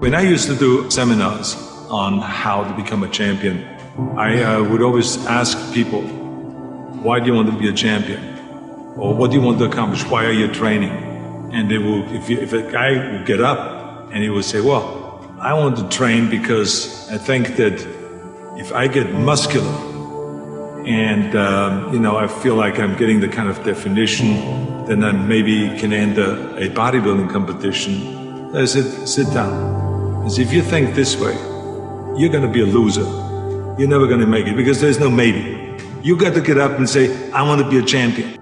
When I used to do seminars on how to become a champion, I would always ask people, why do you want to be a champion? Or what do you want to accomplish? Why are you training? And they will, if a guy would get up and he would say, well, I want to train because I think that if I get muscular and, I feel like I'm getting the kind of definition, then I maybe can enter a bodybuilding competition. I said, sit down. I said, if you think this way, you're going to be a loser. You're never going to make it because there's no maybe. You got to get up and say, I want to be a champion.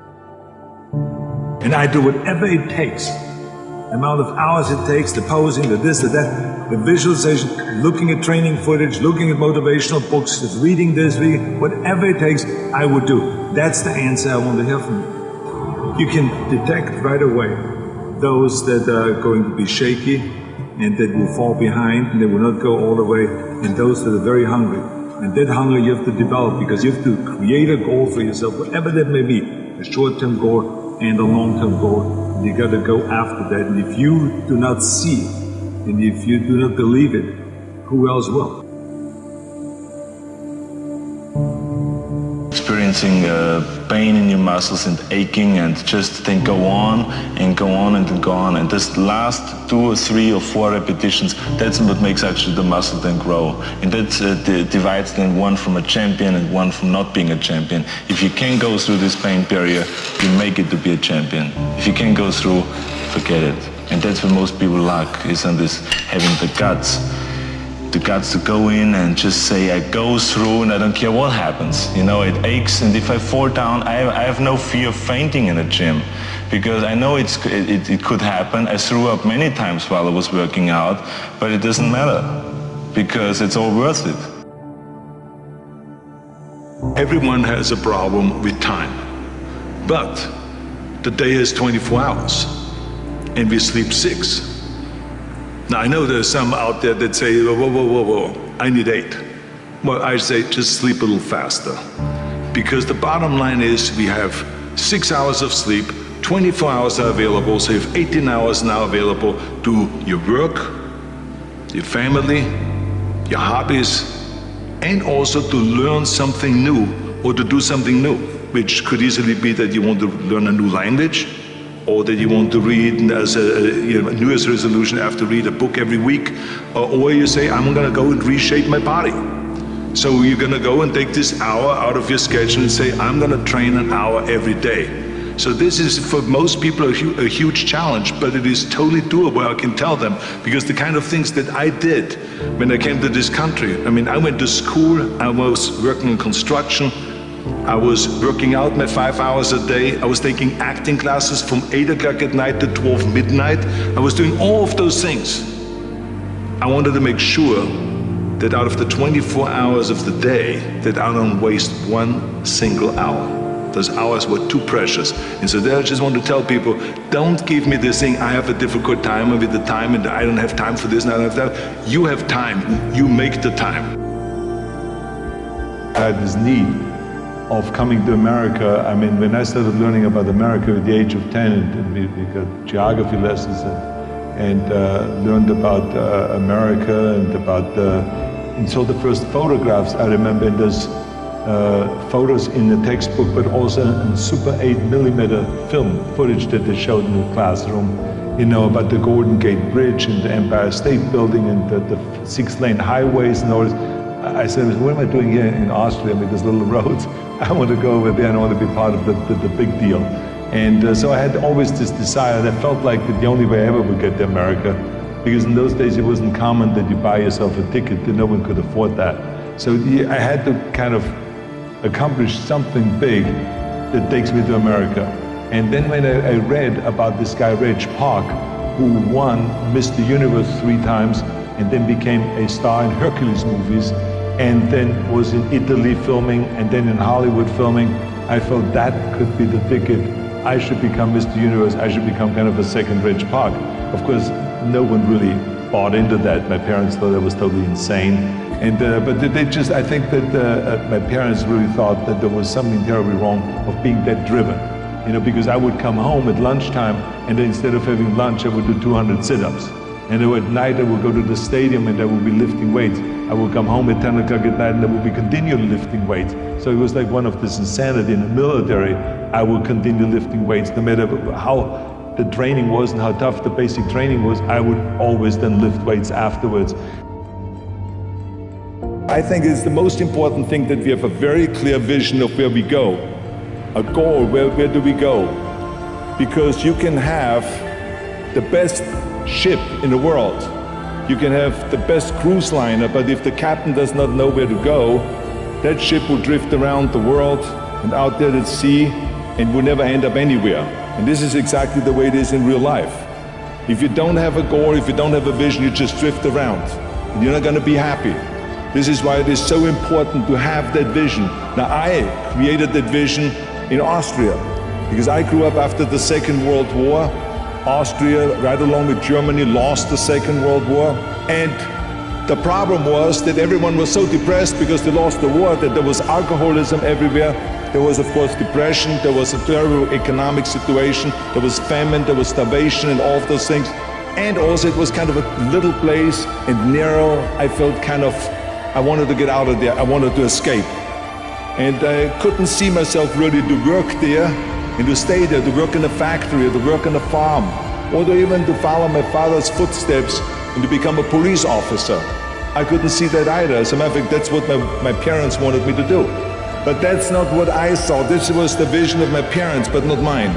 And I do whatever it takes. The amount of hours it takes, the posing, the this, the that, the visualization, looking at training footage, looking at motivational books, just reading this, whatever it takes, I would do. That's the answer I want to hear from you. You can detect right away those that are going to be shaky and that will fall behind and they will not go all the way, and those that are very hungry. And that hunger you have to develop because you have to create a goal for yourself, whatever that may be, a short-term goal and a long-term goal. And you got to go after that. And if you do not see it, and if you do not believe it, who else will? Experiencing pain in your muscles and aching, and just then go on and go on and then go on, and this last 2 or 3 or 4 repetitions, that's what makes actually the muscle then grow, and that divides then one from a champion and one from not being a champion. If you can go through this pain barrier, you make it to be a champion. If you can't go through, forget it. And that's where most people lack, is on this having the guts to go in and just say, I go through and I don't care what happens. It aches, and if I fall down, I have no fear of fainting in a gym, because I know it could happen. I threw up many times while I was working out, but it doesn't matter, because it's all worth it. Everyone has a problem with time, but the day has 24 hours, and we sleep 6. Now, I know there's some out there that say, whoa, I need 8. Well, I say just sleep a little faster. Because the bottom line is we have 6 hours of sleep, 24 hours are available, so you have 18 hours now available to your work, your family, your hobbies, and also to learn something new or to do something new, which could easily be that you want to learn a new language, or that you want to read as a New Year's resolution, I have to read a book every week, or you say, I'm going to go and reshape my body. So you're going to go and take this hour out of your schedule and say, I'm going to train an hour every day. So this is, for most people, a huge challenge, but it is totally doable, I can tell them, because the kind of things that I did when I came to this country, I went to school, I was working in construction, I was working out my 5 hours a day. I was taking acting classes from 8 o'clock at night to 12 midnight. I was doing all of those things. I wanted to make sure that out of the 24 hours of the day, that I don't waste one single hour. Those hours were too precious. And so there I just want to tell people, don't give me this thing, I have a difficult time with the time and I don't have time for this and I don't have that. You have time, you make the time. I had this need of coming to America. When I started learning about America at the age of 10, and we got geography lessons and learned about America and about and saw the first photographs. I remember in those photos in the textbook, but also in Super 8mm film footage that they showed in the classroom, about the Golden Gate Bridge and the Empire State Building and the 6-lane highways and all this. I said, what am I doing here in Austria with these little roads? I want to go over there and I want to be part of the big deal. And so I had always this desire that felt like that the only way I ever would get to America, because in those days it wasn't common that you buy yourself a ticket, that no one could afford that. So I had to kind of accomplish something big that takes me to America. And then when I read about this guy, Reg Park, who won Mr. Universe 3 times and then became a star in Hercules movies, and then was in Italy filming, and then in Hollywood filming, I felt that could be the ticket. I should become Mr. Universe, I should become kind of a second Reg Park. Of course, no one really bought into that. My parents thought I was totally insane. But they just, I think that my parents really thought that there was something terribly wrong of being that driven. Because I would come home at lunchtime, and then instead of having lunch, I would do 200 sit-ups. And then at night I would go to the stadium and I would be lifting weights. I would come home at 10 o'clock at night and I would be continually lifting weights. So it was like one of this insanity in the military. I would continue lifting weights no matter how the training was and how tough the basic training was. I would always then lift weights afterwards. I think it's the most important thing that we have a very clear vision of where we go, a goal, where do we go? Because you can have the best ship in the world, you can have the best cruise liner, but if the captain does not know where to go, that ship will drift around the world and out there at sea and will never end up anywhere. And this is exactly the way it is in real life. If you don't have a goal, if you don't have a vision, you just drift around and you're not going to be happy. This is why it is so important to have that vision. Now, I created that vision in Austria because I grew up after the Second World War. Austria, right along with Germany, lost the Second World War. And the problem was that everyone was so depressed because they lost the war that there was alcoholism everywhere. There was, of course, depression. There was a terrible economic situation. There was famine, there was starvation and all of those things. And also it was kind of a little place and narrow. I felt kind of, I wanted to get out of there. I wanted to escape. And I couldn't see myself really to work there and to stay there, to work in a factory, or to work on a farm, or to even to follow my father's footsteps and to become a police officer. I couldn't see that either. As a matter of fact, that's what my parents wanted me to do. But that's not what I saw. This was the vision of my parents, but not mine.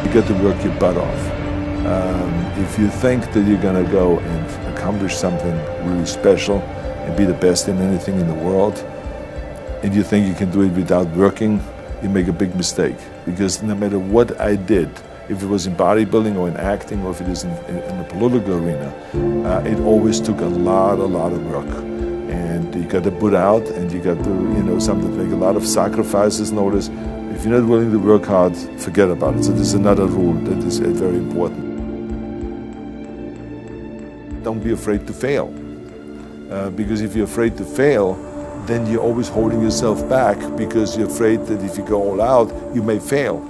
You got to work your butt off. If you think that you're going to go and accomplish something really special and be the best in anything in the world, and you think you can do it without working, you make a big mistake. Because no matter what I did, if it was in bodybuilding or in acting or if it is in the political arena, it always took a lot of work. And you got to put out and you got to, something like a lot of sacrifices. Notice, if you're not willing to work hard, forget about it. So there's another rule that is very important. Don't be afraid to fail. Because if you're afraid to fail, then you're always holding yourself back because you're afraid that if you go all out, you may fail.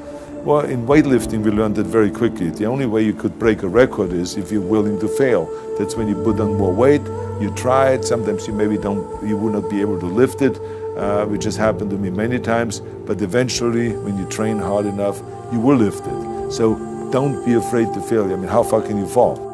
Well, in weightlifting, we learned that very quickly. The only way you could break a record is if you're willing to fail. That's when you put on more weight, you try it, sometimes you will not be able to lift it, which has happened to me many times, but eventually, when you train hard enough, you will lift it. So don't be afraid to fail. I mean, how far can you fall?